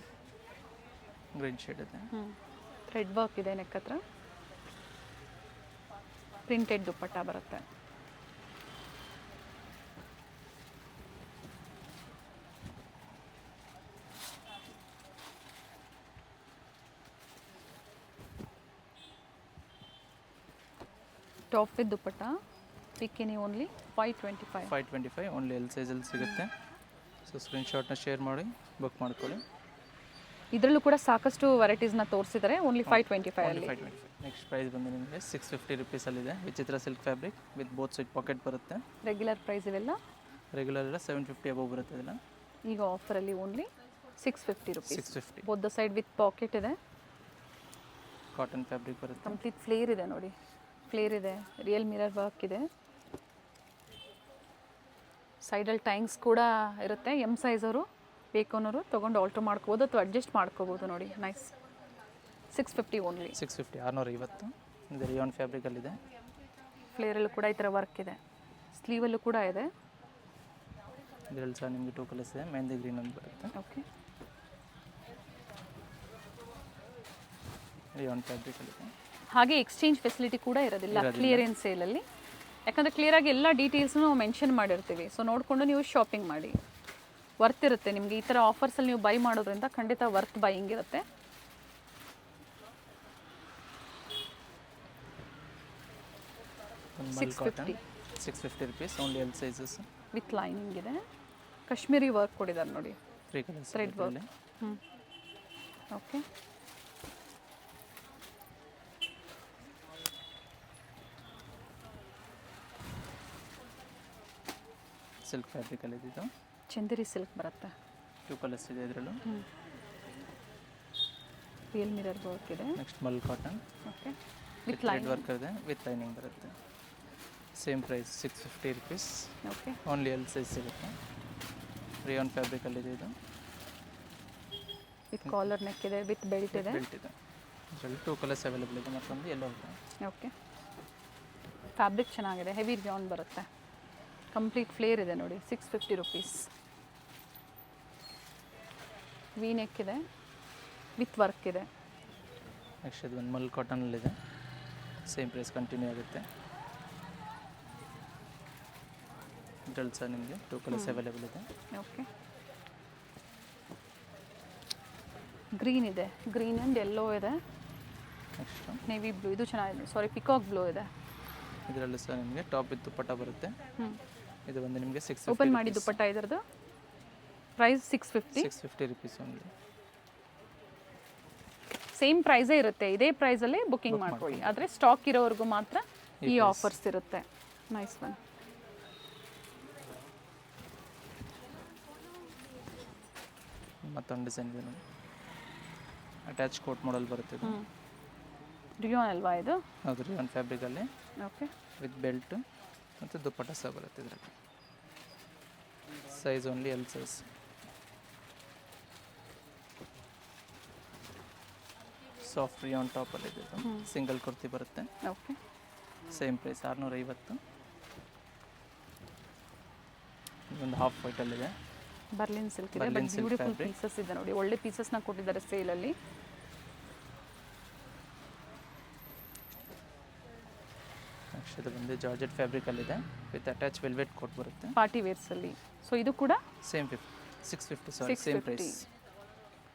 ಗ್ರೀನ್ ಶೇಡ್ ಇದೆ. ಥ್ರೆಡ್ ವರ್ಕ್ ಇದೆ ನೆಕ್ ಹತ್ರ, ಪ್ರಿಂಟೆಡ್ ದುಪ್ಪಟ್ಟ ಬರುತ್ತೆ. ಟಾಪ್ ವಿತ್ ದುಪ್ಪಟ್ಟ ಪಿಕ್ಕಿನಿ ಓನ್ಲಿ 525 ಓನ್ಲಿ ಎಲ್ ಸೈಜಲ್ಲಿ ಸಿಗುತ್ತೆ. ಸೊ ಸ್ಕ್ರೀನ್ಶಾಟ್ನ ಶೇರ್ ಮಾಡಿ ಬುಕ್ ಮಾಡ್ಕೊಳ್ಳಿ. ಇದರಲ್ಲೂ ಕೂಡ ಸಾಕಷ್ಟು ವೆರೈಟೀಸ್ನ ತೋರಿಸಿದ್ದಾರೆ. ಓನ್ಲಿ 525 ಅಲ್ಲಿ. ನೆಕ್ಸ್ಟ್ ಪ್ರೈಸ್ ಬಂದು ನಿಮಗೆ 650 ರುಪೀಸಲ್ಲಿದೆ. ವಿಚಿತ್ರ silk fabric with both side pocket ಬರುತ್ತೆ. ರೆಗ್ಯುಲರ್ ಪ್ರೈಸ್ ಇವೆಲ್ಲ ರೆಗ್ಯುಲರ್ ಎಲ್ಲ 750 ಅಬೌವ್ ಬರುತ್ತೆ ಇದೆಲ್ಲ. ಈಗ ಆಫರಲ್ಲಿ only 650 rupees. 650 both the side with pocket ಇದೆ. ಕಾಟನ್ ಫ್ಯಾಬ್ರಿಕ್ ಬರುತ್ತೆ. ಕಂಪ್ಲೀಟ್ ಫ್ಲೇರ್ ಇದೆ ನೋಡಿ, ಫ್ಲೇರ್ ಇದೆ, ರಿಯಲ್ ಮಿರರ್ ವರ್ಕ್ ಇದೆ. ಸೈಡಲ್ಲಿ ಟೈಮ್ಸ್ ಕೂಡ ಇರುತ್ತೆ. ಎಮ್ ಸೈಜ್ ಅವರು ಬೇಕು ಅನ್ನೋರು ತೊಗೊಂಡು ಆಲ್ಟರ್ ಮಾಡ್ಕೋಬೋದು ಅಥವಾ ಅಡ್ಜಸ್ಟ್ ಮಾಡ್ಕೋಬೋದು ನೋಡಿ. ನೈಸ್. 650 ಓನ್ಲಿ. 650 650. ಇದು ರಿಯಾನ್ ಫ್ಯಾಬ್ರಿಕಲ್ಲಿದೆ. ಫ್ಲೇರಲ್ಲೂ ಕೂಡ ಈ ಥರ ವರ್ಕ್ ಇದೆ, ಸ್ಲೀವಲ್ಲೂ ಕೂಡ ಇದೆ. ಇದರಲ್ಲಿ ಸಹ ನಿಮಗೆ 2 ಕಲರ್ಸ್ ಇದೆ. ಮೆಹಂದಿ ಗ್ರೀನ್ ಅಂತ ಬರುತ್ತೆ. ಓಕೆ. ರಿಯಾನ್ ಫ್ಯಾಬ್ರಿಕಲ್ಲಿ ಇದೆ. ಹಾಗೆ ಎಕ್ಸ್ಚೇಂಜ್ ಫೆಸಿಲಿಟಿ ಕೂಡ ಇರೋದಿಲ್ಲ ಕ್ಲಿಯರೆನ್ಸ್ ಸೇಲಲ್ಲಿ, ಯಾಕಂದರೆ ಕ್ಲಿಯರಾಗಿ ಎಲ್ಲ ಡೀಟೇಲ್ಸ್ನು ನಾವು ಮೆನ್ಷನ್ ಮಾಡಿರ್ತೀವಿ. ಸೊ ನೋಡಿಕೊಂಡು ನೀವು ಶಾಪಿಂಗ್ ಮಾಡಿ, ವರ್ತ್ ಇರುತ್ತೆ ನಿಮಗೆ. ಈ ಥರ ಆಫರ್ಸಲ್ಲಿ ನೀವು ಬೈ ಮಾಡೋದ್ರಿಂದ ಖಂಡಿತ ವರ್ತ್ ಬೈಯಿಂಗ್ ಇರುತ್ತೆ. $650 rupees only L sizes with lining ಇದೆ. ಕಾಶ್ಮೀರಿ ವರ್ಕ್ ಕೊಟ್ಟಿದ್ದಾರೆ ನೋಡಿ, 3 colours thread work. Okay. Silk ಫ್ಯಾಬ್ರಿಕಲ್ಲಿ ಇದು ಚಂದೇರಿ ಸಿಲ್ಕ್ ಬರುತ್ತೆ. 2 ಕಲರ್ಸ್ ಇದೆ ಇದರಲ್ಲೂ. ರಿಯಲ್ ಮಿರರ್ ವರ್ಕ್ ಇದೆ. Next mul cotton. Okay. With line work ಇದೆ, ವಿತ್ ಲೈನಿಂಗ್ ಬರುತ್ತೆ. Same price $650 rupees. Okay. Only L size ಸಿಗುತ್ತೆ. ರಿಯಾನ್ ಫ್ಯಾಬ್ರಿಕಲ್ಲಿ ಇದೆ ಇದು. ವಿತ್ ಕಾಲರ್ ನೆಕ್ ಇದೆ, ವಿತ್ ಬೆಲ್ಟ್ ಇದೆ. ಬೆಲ್ಟ್ ಇದೆ. ಇದರಲ್ಲಿ 2 ಕಲರ್ಸ್ ಅವೈಲೇಬಲ್ ಇದೆ, ಮತ್ತೊಂದು ಎಲ್ಲೋ ಇದೆ. ಓಕೆ. ಫ್ಯಾಬ್ರಿಕ್ ಚೆನ್ನಾಗಿದೆ, ಹೆವಿ ರಿಯಾನ್ ಬರುತ್ತೆ. ಕಂಪ್ಲೀಟ್ ಫ್ಲೇರ್ ಇದೆ ನೋಡಿ, $650 rupees. ವಿ ನೆಕ್ ಇದೆ, ವಿತ್ ವರ್ಕ್ ಇದೆ. ನೆಕ್ಸ್ಟ್ ಇದು ಒಂದು ಮಲ್ ಕಾಟನಲ್ಲಿದೆ. ಸೇಮ್ ಪ್ರೈಸ್ ಕಂಟಿನ್ಯೂ ಆಗುತ್ತೆ. ಇದರಲ್ಲಿ ಸಹ ನಿಮಗೆ 2 ಕಲರ್ಸ್ ಅವೈಲೇಬಲ್ ಇದೆ. ಓಕೆ. ಗ್ರೀನ್ ಇದೆ, ಗ್ರೀನ್ ಆ್ಯಂಡ್ ಎಲ್ಲೋ ಇದೆ. ನೆಕ್ಸ್ಟ್ ನೇವಿ ಬ್ಲೂ, ಇದು ಚೆನ್ನಾಗಿದೆ. ಸಾರಿ, ಪಿಕಾಕ್ ಬ್ಲೂ ಇದೆ. ಇದರಲ್ಲೂ ಸಹ ನಿಮಗೆ ಟಾಪ್ ವಿತ್ ದುಪ್ಪಟ್ಟ ಬರುತ್ತೆ. ಇದು ಬಂದು ನಿಮಗೆ ಓಪನ್ ಮಾಡಿ ದುಪ್ಪಟ್ಟ ಇದರದ್ದು ಪ್ರೈಸ್ $650 rupees ಓನ್ಲಿ. ಸೇಮ್ ಪ್ರೈಸೇ ಇರುತ್ತೆ, ಇದೇ ಪ್ರೈಸಲ್ಲಿ ಬುಕ್ಕಿಂಗ್ ಮಾಡ್ಕೊಳ್ಳಿ. ಆದರೆ ಸ್ಟಾಕ್ ಇರೋವರೆಗೂ ಮಾತ್ರ ಈ ಆಫರ್ಸ್ ಇರುತ್ತೆ. Nice one. ಮತ್ತೊಂದು ಡಿಸೈನ್ ಇದೆ ನೋಡಿ, ಅಟ್ಯಾಚ್ ಕೋಟ್ ಮಾಡಲ್ ಬರುತ್ತೆ ಇದು. ರಿಯಾನ್ ಅಲ್ವಾ ಇದು? ಹೌದು, ರಿಯಾನ್ ಫ್ಯಾಬ್ರಿಕಲ್ಲಿ. ಓಕೆ. ವಿತ್ ಬೆಲ್ಟ್ ಮತ್ತು ದುಪ್ಪಟ್ಟ ಸಹ ಬರುತ್ತೆ ಇದರಲ್ಲಿ. Size only L size. Soft rayon ಟಾಪಲ್ಲಿ ಇದೆ ಇದು. ಸಿಂಗಲ್ ಕುರ್ತಿ ಬರುತ್ತೆ. ಓಕೆ. Same price $650. ಒಂದು ಹಾಫ್ ವೈಟಲ್ಲಿದೆ. ಬರ್ಲಿನ್ ಸಿಲ್ಕ್ ಇದೆ, ಬಟ್ ಬ್ಯೂಟಿಫುಲ್ ಪೀಸಸ್ ಇದೆ ನೋಡಿ. ಒಳ್ಳೆ ಪೀಸಸ್ನ ಕೊಟ್ಟಿದ್ದಾರೆ ಸೇಲಲ್ಲಿ. ನೆಕ್ಸ್ಟ್ ಇದು ಬಂದು ಜಾರ್ಜೆಟ್ ಫ್ಯಾಬ್ರಿಕಲ್ಲಿದೆ, ವಿತ್ ಅಟ್ಯಾಚ್ ವೆಲ್ವೆಟ್ ಕೋಟ್ ಬರುತ್ತೆ. ಪಾರ್ಟಿ ವೇರ್ಸಲ್ಲಿ. ಸೊ ಇದು ಕೂಡ same $650. Sorry, same price.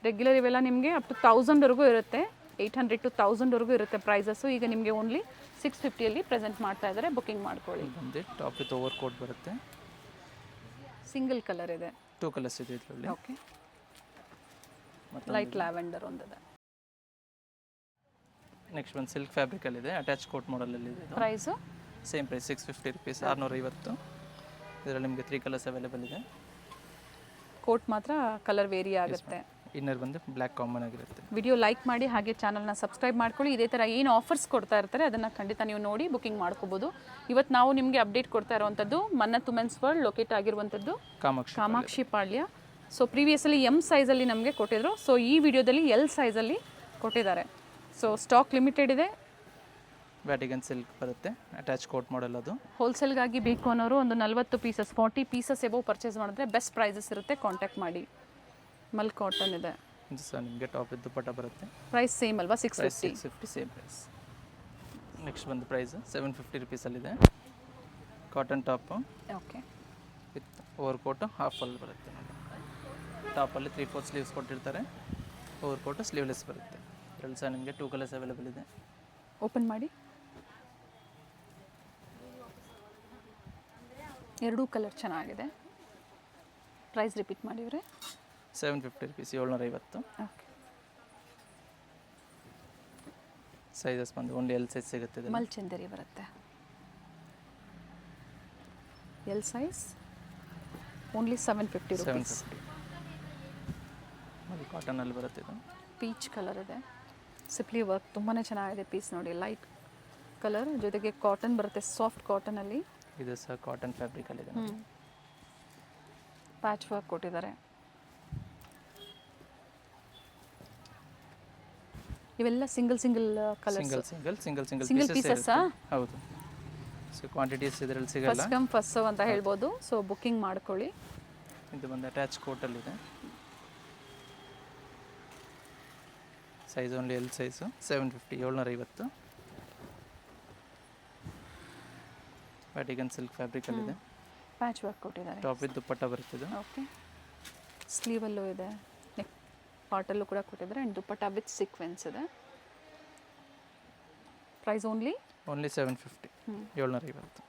Regular ಇವೆಲ್ಲ ನಿಮಗೆ ಅಪ್ ಟು 1000ವರೆಗೂ ಇರುತ್ತೆ. 800 to 1000ವರೆಗೂ ಇರುತ್ತೆ ಪ್ರೈಸಸ್ಸು. ಈಗ ನಿಮಗೆ ಓನ್ಲಿ 650ಯಲ್ಲಿ ಪ್ರೆಸೆಂಟ್ ಮಾಡ್ತಾ ಇದ್ದಾರೆ. ಬುಕ್ಕಿಂಗ್ ಮಾಡ್ಕೊಳ್ಳಿ. ಬಂದು ಟಾಪ್ ವಿತ್ ಓವರ್ ಕೋಟ್ ಬರುತ್ತೆ. ಸಿಂಗಲ್ ಕಲರ್ ಇದೆ. 2 ಕಲರ್ಸ್ ಇದೆ ಇದರಲ್ಲಿ. ಓಕೆ. ಲೈಟ್ ಲ್ಯಾವೆಂಡರ್ ಒಂದಿದೆ. ನೆಕ್ಸ್ಟ್ ಒಂದು ಸಿಲ್ಕ್ ಫ್ಯಾಬ್ರಿಕಲ್ಲಿದೆ, ಅಟ್ಯಾಚ್ ಕೋಟ್ ಮಾಡಲಲ್ಲಿ ಇದೆ. Price same price $650 rupees, $650. ಇದರಲ್ಲಿ ನಿಮಗೆ 3 ಕಲರ್ಸ್ ಅವೈಲೇಬಲ್ ಇದೆ. ಕೋಟ್ ಮಾತ್ರ ಕಲರ್ ವೇರಿ ಆಗುತ್ತೆ. ಇನ್ನರ್ ಬಂದು ಬ್ಲ್ಯಾಕ್ ಕಾಮನ್ ಆಗಿರುತ್ತೆ. ವಿಡಿಯೋ ಲೈಕ್ ಮಾಡಿ, ಹಾಗೆ ಚಾನಲ್ನ ಸಬ್ಸ್ಕ್ರೈಬ್ ಮಾಡ್ಕೊಳ್ಳಿ. ಇದೇ ಥರ ಏನು ಆಫರ್ಸ್ ಕೊಡ್ತಾ ಇರ್ತಾರೆ ಅದನ್ನು ಖಂಡಿತ ನೀವು ನೋಡಿ ಬುಕ್ಕಿಂಗ್ ಮಾಡ್ಕೋಬೋದು. ಇವತ್ತು ನಾವು ನಿಮಗೆ ಅಪ್ಡೇಟ್ ಕೊಡ್ತಾ ಇರುವಂಥದ್ದು ಮನ್ನತ್ ವುಮೆನ್ಸ್ ವರ್ಲ್ಡ್ ಲೊಕೇಟ್ ಆಗಿರುವಂಥದ್ದು ಕಾಮಾಕ್ಷಿ ಪಾಳ್ಯ. ಸೊ ಪ್ರೀವಿಯಸಲ್ಲಿ ಎಮ್ ಸೈಜಲ್ಲಿ ನಮಗೆ ಕೊಟ್ಟಿದ್ರು. ಸೊ ಈ ವಿಡಿಯೋದಲ್ಲಿ ಎಲ್ ಸೈಜಲ್ಲಿ ಕೊಟ್ಟಿದ್ದಾರೆ. ಸೊ ಸ್ಟಾಕ್ ಲಿಮಿಟೆಡ್ ಇದೆ. ವ್ಯಾಟಿಗನ್ ಸಿಲ್ಕ್ ಬರುತ್ತೆ, ಅಟ್ಯಾಚ್ ಕೋಟ್ ಮಾಡಲ್. ಅದು ಹೋಲ್ಸೇಲ್ಗಾಗಿ ಬೇಕು ಅನ್ನೋರು ಒಂದು 40 ಪೀಸಸ್ 40 ಪೀಸಸ್ ಎಬೋ ಪರ್ಚೇಸ್ ಮಾಡಿದ್ರೆ ಬೆಸ್ಟ್ ಪ್ರೈಸಸ್ ಇರುತ್ತೆ. ಕಾಂಟ್ಯಾಕ್ಟ್ ಮಾಡಿ. ಮಲ್ ಕಾಟನ್ ಇದೆ. ಇದು ಸಹ ನಿಮಗೆ ಟಾಪ್ ವಿತ್ ದುಪ್ಪಟ್ಟ ಬರುತ್ತೆ. ಪ್ರೈಸ್ ಸೇಮ್ ಅಲ್ವಾ? $650 ಸೇಮ್ ಪ್ರೈಸ್. ನೆಕ್ಸ್ಟ್ ಬಂದು ಪ್ರೈಸ್ $750 rupeesಲ್ಲಿದೆ. Cotton top. Okay. With over coat half ಅಲ್ಲಿ ಬರುತ್ತೆ. ಟಾಪಲ್ಲಿ 3/4 ಸ್ಲೀವ್ಸ್ ಕೊಟ್ಟಿರ್ತಾರೆ. ಓವರ್ ಕೋಟು ಸ್ಲೀವ್ಲೆಸ್ ಬರುತ್ತೆ. ಇದರಲ್ಲಿ ಸಹ ನಿಮಗೆ 2 ಕಲರ್ಸ್ ಅವೈಲೇಬಲ್ ಇದೆ. ಓಪನ್ ಮಾಡಿ. 2 ಕಲರ್ ಚೆನ್ನಾಗಿದೆ. ಪ್ರೈಸ್ ರಿಪೀಟ್ ಮಾಡಿವ್ರೆ. $750 rupees, $750. ಓಕೆ. ಸೈಜಸ್ ಬಂದು ಓನ್ಲಿ ಎಲ್ ಸೈಜ್ ಸಿಗುತ್ತೆ. ಮಲ್ ಚಂದೇರಿ ಬರುತ್ತೆ. L size only $750 rupees. ಅದು ಕಾಟನಲ್ಲಿ ಬರುತ್ತೆ. ಇದು ಪೀಚ್ ಕಲರ್ ಇದೆ. ಸಿಪ್ಲಿ ವರ್ಕ್ ತುಂಬಾ ಚೆನ್ನಾಗಿದೆ. ಪೀಸ್ ನೋಡಿ, ಲೈಟ್ ಕಲರ್ ಜೊತೆಗೆ ಕಾಟನ್ ಬರುತ್ತೆ, ಸಾಫ್ಟ್ ಕಾಟನಲ್ಲಿ. ಇದು ಸಹ ಕಾಟನ್ ಫ್ಯಾಬ್ರಿಕಲ್ಲಿದೆ. ಪ್ಯಾಚ್ ವರ್ಕ್ ಕೊಟ್ಟಿದ್ದಾರೆ. ಇವೆಲ್ಲ ಸಿಂಗಲ್ ಕಲರ್, ಸಿಂಗಲ್ ಪೀಸಸ್. ಹೌದು. ಸೊ ಕ್ವಾಂಟಿಟೀಸ್ ಇದರಲ್ಲಿ ಸಿಗಲ್ಲ. ಫಸ್ಟ್ ಕಮ್ ಫಸ್ಟ್ ಸರ್ವ್ ಅಂತ ಹೇಳ್ಬೋದು. ಸೊ ಬುಕ್ಕಿಂಗ್ ಮಾಡ್ಕೊಳ್ಳಿ. ಇದು ಬಂದು ಅಟ್ಯಾಚ್ ಕೋಟಲ್ಲಿದೆ. Size only L size 750 750. Vatican silk ಫ್ಯಾಬ್ರಿಕಲ್ಲಿದೆ. ಪ್ಯಾಚ್ ವರ್ಕ್ ಕೊಟ್ಟಿದ್ದಾರೆ. ಟಾಪ್ ವಿತ್ ದುಪ್ಪಟ್ಟ ಬರುತ್ತಿದೆ. ಓಕೆ, ಸ್ಲೀವಲ್ಲೂ ಇದೆ, ನೆಕ್ ಪಾರ್ಟಲ್ಲೂ ಕೂಡ ಕೊಟ್ಟಿದ್ದಾರೆ ಆ್ಯಂಡ್ ದುಪ್ಪಟ್ಟ ವಿತ್ ಸೀಕ್ವೆನ್ಸ್ ಇದೆ. Price only 750 750.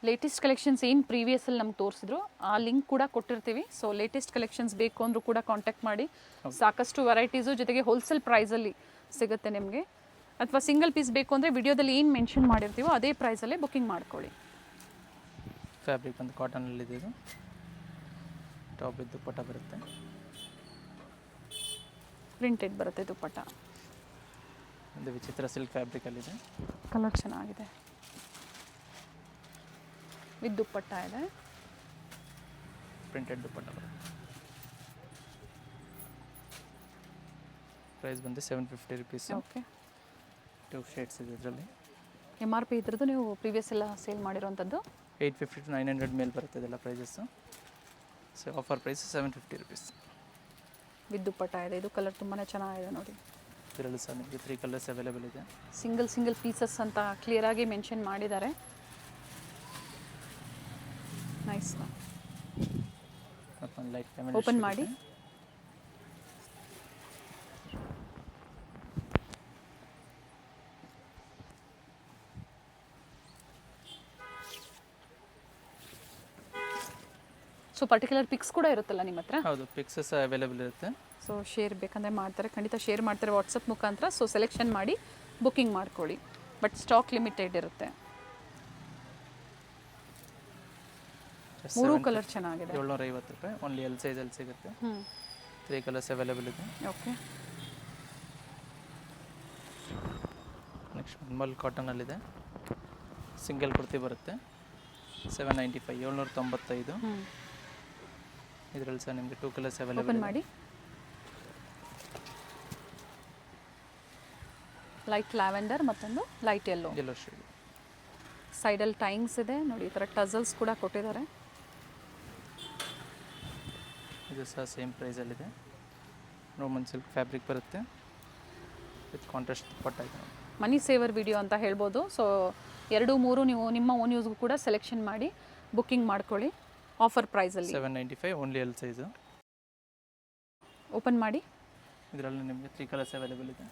ಲೇಟೆಸ್ಟ್ ಕಲೆಕ್ಷನ್ಸ್ ಏನು ಪ್ರೀವಿಯಸಲ್ಲಿ ನಮ್ಗೆ ತೋರಿಸಿದ್ರು ಆ ಲಿಂಕ್ ಕೂಡ ಕೊಟ್ಟಿರ್ತೀವಿ. ಸೊ ಲೇಟೆಸ್ಟ್ ಕಲೆಕ್ಷನ್ಸ್ ಬೇಕು ಅಂದರೂ ಕೂಡ ಕಾಂಟ್ಯಾಕ್ಟ್ ಮಾಡಿ. ಸಾಕಷ್ಟು ವೆರೈಟೀಸು ಜೊತೆಗೆ ಹೋಲ್ಸೇಲ್ ಪ್ರೈಸಲ್ಲಿ ಸಿಗುತ್ತೆ ನಿಮಗೆ. ಅಥವಾ ಸಿಂಗಲ್ ಪೀಸ್ ಬೇಕು ಅಂದರೆ ವಿಡಿಯೋದಲ್ಲಿ ಏನು ಮೆನ್ಷನ್ ಮಾಡಿರ್ತೀವೋ ಅದೇ ಪ್ರೈಸಲ್ಲೇ ಬುಕ್ಕಿಂಗ್ ಮಾಡ್ಕೊಳ್ಳಿ. ಫ್ಯಾಬ್ರಿಕ್ ಒಂದು ಕಾಟನಲ್ಲಿದೆ. ಇದು ಟಾಪ್ ವಿತ್ ದುಪ್ಪಟ್ಟ ಬರುತ್ತೆ. ಪ್ರಿಂಟೆಡ್ ಬರುತ್ತೆ ದುಪ್ಪಟ್ಟ. ಒಂದು ವಿಚಿತ್ರ ಸಿಲ್ಕ್ ಫ್ಯಾಬ್ರಿಕಲ್ಲಿದೆ. ಕಲರ್ ಚೆನ್ನಾಗಿದೆ. ವಿತ್ ದುಪ್ಪಟ್ಟ ಇದೆ. ಪ್ರಿಂಟೆಡ್ ದುಪ್ಪಟ್ಟ ಬರುತ್ತೆ. ಪ್ರೈಸ್ ಬಂದು 750 ರುಪೀಸ್. ಓಕೆ, 2 ಶೇಡ್ಸ್ ಇದೆ ಇದರಲ್ಲಿ. MRP ಇದ್ರದ್ದು ನೀವು ಪ್ರೀವಿಯಸ್ ಎಲ್ಲ ಸೇಲ್ ಮಾಡಿರೋಂಥದ್ದು 850 to 900 ಮೇಲೆ ಬರುತ್ತೆ ಇದೆಲ್ಲ prices. So offer price 750 rupees. With dupatta ಇದೆ. ಇದು ಕಲರ್ ತುಂಬಾ ಚೆನ್ನಾಗಿದೆ ನೋಡಿ. ಇದರಲ್ಲಿ ಸಹ ನಿಮಗೆ 3 ಕಲರ್ಸ್ ಅವೈಲೇಬಲ್ ಇದೆ. ಸಿಂಗಲ್ ಪೀಸಸ್ ಅಂತ ಕ್ಲಿಯರಾಗಿ ಮೆನ್ಷನ್ ಮಾಡಿದ್ದಾರೆ. ನೈಸ್. ಮತ್ತೊಂದು ಲೈಟ್ ಓಪನ್ ಮಾಡಿ. ಸೊ ಪರ್ಟಿಕ್ಯುಲರ್ ಪಿಕ್ಸ್ ಕೂಡ ಇರುತ್ತಲ್ಲ ನಿಮ್ಮ ಹತ್ರ? ಹೌದು, ಪಿಕ್ಸಸ್ ಅವೈಲೇಬಲ್ ಇರುತ್ತೆ. ಸೊ ಶೇರ್ ಬೇಕಂದರೆ ಮಾಡ್ತಾರೆ, ಖಂಡಿತ ಶೇರ್ ಮಾಡ್ತಾರೆ ವಾಟ್ಸಪ್ ಮುಖಾಂತರ. ಸೊ ಸೆಲೆಕ್ಷನ್ ಮಾಡಿ ಬುಕ್ಕಿಂಗ್ ಮಾಡ್ಕೊಳ್ಳಿ. ಬಟ್ ಸ್ಟಾಕ್ ಲಿಮಿಟೆಡ್ ಇರುತ್ತೆ. 3 ಕಲರ್ ಚೆನ್ನಾಗಿದೆ. 750 ರೂಪಾಯಿ ಓನ್ಲಿ ಎಲ್ ಸೈಜಲ್ಲಿ ಸಿಗುತ್ತೆ. 3 ಕಲರ್ಸ್ ಅವೈಲೇಬಲ್ ಇದೆ. ಓಕೆ, ನೆಕ್ಸ್ಟ್ ಮಲ್ ಕಾಟನಲ್ಲಿದೆ. ಸಿಂಗಲ್ ಕುರ್ತಿ ಬರುತ್ತೆ. 795 795. ಇದರಲ್ಲಿ ಸಹ ನಿಮಗೆ 2 ಕಲರ್ಸ್ ಅವೈಲೇಬಲ್. ಓಪನ್ ಮಾಡಿ. ಲೈಟ್ ಲ್ಯಾವೆಂಡರ್ ಮತ್ತೊಂದು ಲೈಟ್ ಯೆಲ್ಲೋ ಶೇಡ್. ಸೈಡಲ್ಲಿ ಟೈಂಗ್ಸ್ ಇದೆ ನೋಡಿ. ಈ ಥರ ಟಜಲ್ಸ್ ಕೂಡ ಕೊಟ್ಟಿದ್ದಾರೆ. ಇದು ಸಹ ಸೇಮ್ ಪ್ರೈಸಲ್ಲಿದೆ. ರೋಮನ್ ಸಿಲ್ಕ್ ಫ್ಯಾಬ್ರಿಕ್ ಬರುತ್ತೆ ವಿತ್ ಕಾಂಟ್ರಾಸ್ಟ್ ದುಪ್ಪಟ್ಟ ಇದೆ. ಮನಿ ಸೇವರ್ ವಿಡಿಯೋ ಅಂತ ಹೇಳ್ಬೋದು. ಸೊ 2 3 ನೀವು ನಿಮ್ಮ ಓನ್ ಯೂಸ್ಗೂ ಕೂಡ ಸೆಲೆಕ್ಷನ್ ಮಾಡಿ ಬುಕ್ಕಿಂಗ್ ಮಾಡ್ಕೊಳ್ಳಿ ಆಫರ್ ಪ್ರೈಸಲ್ಲಿ. 795 ಓನ್ಲಿ ಎಲ್ ಸೈಜು. ಓಪನ್ ಮಾಡಿ. ಇದರಲ್ಲಿ ನಿಮಗೆ 3 ಕಲರ್ಸ್ ಅವೈಲೇಬಲ್ ಇದೆ.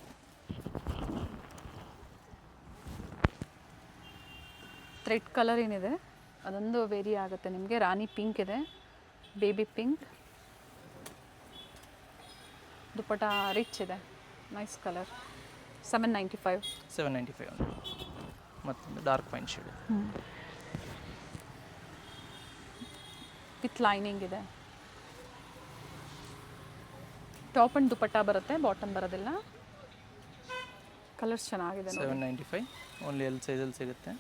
ಥ್ರೆಡ್ ಕಲರ್ ಏನಿದೆ ಅದೊಂದು ವೇರಿ ಆಗುತ್ತೆ ನಿಮಗೆ. ರಾಣಿ ಪಿಂಕ್ ಇದೆ, ಬೇಬಿ ಪಿಂಕ್. ದುಪ್ಪಟ್ಟ ರಿಚ್ ಇದೆ, ನೈಸ್ ಕಲರ್. 795 ಮತ್ತೊಂದು dark wine shade with lining ಇದೆ. ಟಾಪ್ ಆ್ಯಂಡ್ ದುಪ್ಪಟ್ಟ ಬರುತ್ತೆ, ಬಾಟಮ್ ಬರೋದಿಲ್ಲ. ಕಲರ್ಸ್ ಚೆನ್ನಾಗಿದೆ. 795 ಓನ್ಲಿ ಎಲ್ ಸೈಜಲ್ಲಿ ಸಿಗುತ್ತೆ.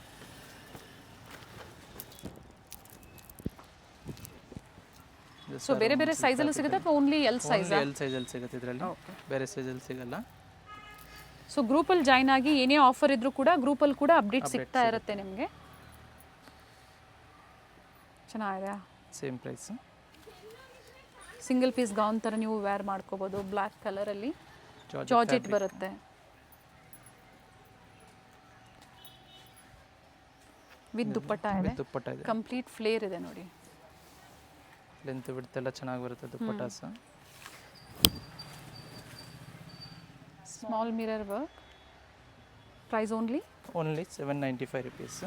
ಸೊ ಬೇರೆ ಬೇರೆ ಸೈಜಲ್ಲೂ ಸಿಗುತ್ತೆ ಅಥವಾ ಓನ್ಲಿ ಎಲ್ ಸೈಜ್? ಎಲ್ ಸೈಜಲ್ಲಿ ಸಿಗುತ್ತೆ ಇದರಲ್ಲಿ, ಬೇರೆ ಸೈಜಲ್ಲಿ ಸಿಗಲ್ಲ. ಸೊ ಗ್ರೂಪಲ್ಲಿ ಜಾಯ್ನ್ ಆಗಿ ಏನೇ ಆಫರ್ ಇದ್ರೂ ಕೂಡ ಗ್ರೂಪಲ್ಲಿ ಕೂಡ ಅಪ್ಡೇಟ್ ಸಿಗ್ತಾ ಇರುತ್ತೆ ನಿಮಗೆ. ಚೆನ್ನಾಗಿದೆ. Same price. Single piece gown ಥರ ನೀವು ವೇರ್ ಮಾಡ್ಕೋಬೋದು. ಬ್ಲ್ಯಾಕ್ ಕಲರಲ್ಲಿ ಜಾರ್ಜೆಟ್ ಬರುತ್ತೆ. ವಿತ್ ದುಪ್ಪಟ್ಟ ಇದೆ. ಕಂಪ್ಲೀಟ್ ಫ್ಲೇರ್ ಇದೆ ನೋಡಿ. ಲೆಂತ್ ಬಿಡ್ತ್ ಎಲ್ಲ ಚೆನ್ನಾಗಿ ಬರುತ್ತೆ ದುಪ್ಪಟ್ಟ ಸಹ. Small mirror work. Price only 795 rupees.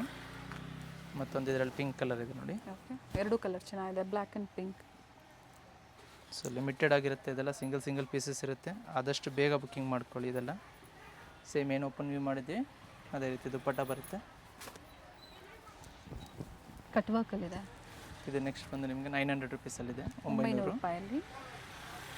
ಮತ್ತೊಂದು ಇದರಲ್ಲಿ ಪಿಂಕ್ ಕಲರ್ ಇದೆ ನೋಡಿ. ಓಕೆ, 2 ಕಲರ್ ಚೆನ್ನಾಗಿದೆ, black and pink. So limited ಆಗಿರುತ್ತೆ ಇದೆಲ್ಲ, ಸಿಂಗಲ್ ಪೀಸಸ್ ಇರುತ್ತೆ. ಆದಷ್ಟು ಬೇಗ ಬುಕ್ಕಿಂಗ್ ಮಾಡ್ಕೊಳ್ಳಿ. ಇದೆಲ್ಲ ಸೇಮ್ ಏನು ಓಪನ್ ವ್ಯೂ ಮಾಡಿದ್ವಿ ಅದೇ ರೀತಿ ದುಪ್ಪಟ್ಟ ಬರುತ್ತೆ. ಕಟ್ ವರ್ಕಲ್ಲಿದೆ. ಇದು ನೆಕ್ಸ್ಟ್ ಬಂದು ನಿಮಗೆ 900 ರುಪೀಸಲ್ಲಿದೆ. 900 ರೂಪಾಯಲ್ಲಿ.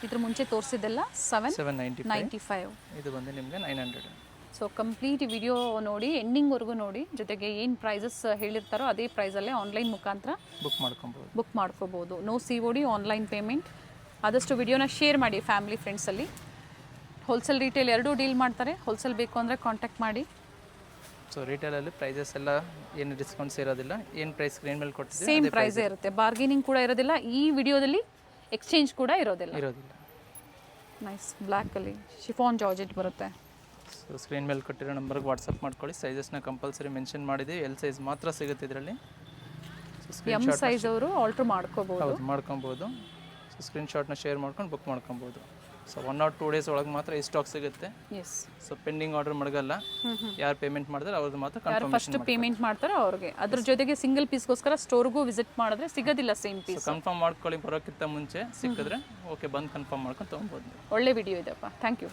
ಇದ್ರ ಮುಂಚೆ ತೋರಿಸಿದ್ದೆಲ್ಲ 795. ಇದು ಬಂದು ನಿಮಗೆ 900. ಸೊ ಕಂಪ್ಲೀಟ್ ವಿಡಿಯೋ ನೋಡಿ, ಎಂಡಿಂಗ್ವರೆಗೂ ನೋಡಿ. ಜೊತೆಗೆ ಏನು ಪ್ರೈಸಸ್ ಹೇಳಿರ್ತಾರೋ ಅದೇ ಪ್ರೈಸಲ್ಲೇ ಆನ್ಲೈನ್ ಮುಖಾಂತರ ಬುಕ್ ಮಾಡ್ಕೋಬೋದು. No COD, online payment. ಆದಷ್ಟು ವಿಡಿಯೋನ ಶೇರ್ ಮಾಡಿ ಫ್ಯಾಮಿಲಿ ಫ್ರೆಂಡ್ಸಲ್ಲಿ. ಹೋಲ್ಸೇಲ್ ರಿಟೇಲ್ ಎರಡೂ ಡೀಲ್ ಮಾಡ್ತಾರೆ. ಹೋಲ್ಸೇಲ್ ಬೇಕು ಅಂದರೆ ಕಾಂಟ್ಯಾಕ್ಟ್ ಮಾಡಿ. ಸೊ ರಿಟೇಲಲ್ಲಿ ಪ್ರೈಸಸ್ ಎಲ್ಲ ಏನು ಡಿಸ್ಕೌಂಟ್ಸ್ ಇರೋದಿಲ್ಲ, ಏನು ಪ್ರೈಸ್ ಸ್ಕ್ರೀನ್ ಮೇಲೆ ಕೊಟ್ಟಿದ್ದೀವಿ ಸೇಮ್ ಪ್ರೈಸೇ ಇರುತ್ತೆ, ಬಾರ್ಗೇನಿಂಗ್ ಕೂಡ ಇರೋದಿಲ್ಲ. ಈ ವಿಡಿಯೋದಲ್ಲಿ ಎಕ್ಸ್ಚೇಂಜ್ ಕೂಡ ಇರೋದಿಲ್ಲ. ನೈಸ್ ಬ್ಲ್ಯಾಕಲ್ಲಿ ಶಿಫಾನ್ ಜಾರ್ಜೆಟ್ ಬರುತ್ತೆ. ಸೊ ಸ್ಕ್ರೀನ್ ಮೇಲೆ ಕೊಟ್ಟಿರೋ ನಂಬರ್ಗೆ ವಾಟ್ಸಪ್ ಮಾಡ್ಕೊಳ್ಳಿ. ಸೈಜಸ್ನ ಕಂಪಲ್ಸರಿ ಮೆನ್ಷನ್ ಮಾಡಿದ್ದೀವಿ. ಎಲ್ ಸೈಜ್ ಮಾತ್ರ ಸಿಗುತ್ತೆ ಇದರಲ್ಲಿ. ಎಮ್ ಸೈಜ್ ಅವರು ಆಲ್ಟ್ರ್ ಮಾಡ್ಕೋಬಹುದು. ಹೌದು, ಮಾಡ್ಕೊಬೋದು. ಸೊ ಸ್ಕ್ರೀನ್ಶಾಟ್ನ ಶೇರ್ ಮಾಡ್ಕೊಂಡು ಬುಕ್ ಮಾಡ್ಕೊಬೋದು. ಸೊ 1 or 2 days ಒಳಗೆ ಮಾತ್ರ ಈ ಸ್ಟಾಕ್ ಸಿಗುತ್ತೆ. ಎಸ್. ಸೊ ಪೆಂಡಿಂಗ್ ಆರ್ಡರ್ ಮಡಗಲ್ಲ. ಯಾರು ಪೇಮೆಂಟ್ ಮಾಡಿದ್ರೆ ಅವ್ರದ್ದು ಮಾತ್ರ ಯಾರು ಫಸ್ಟ್ ಪೇಮೆಂಟ್ ಮಾಡ್ತಾರೋ ಅವ್ರಿಗೆ. ಅದ್ರ ಜೊತೆಗೆ ಸಿಂಗಲ್ ಪೀಸ್ಗೋಸ್ಕರ ಸ್ಟೋರ್ಗೂ ವಿಸಿಟ್ ಮಾಡಿದ್ರೆ ಸಿಗೋದಿಲ್ಲ ಸೇಮ್ ಪೀಸ್. ಕನ್ಫರ್ಮ್ ಮಾಡ್ಕೊಳ್ಳಿ, ಬರೋಕ್ಕಿಂತ ಮುಂಚೆ ಸಿಕ್ಕಿದ್ರೆ ಓಕೆ ಬಂದು ಕನ್ಫರ್ಮ್ ಮಾಡ್ಕೊಂಡು ತೊಗೊಬೋದು. ಒಳ್ಳೆ ವಿಡಿಯೋ ಇದೆಪ್ಪ. Thank you.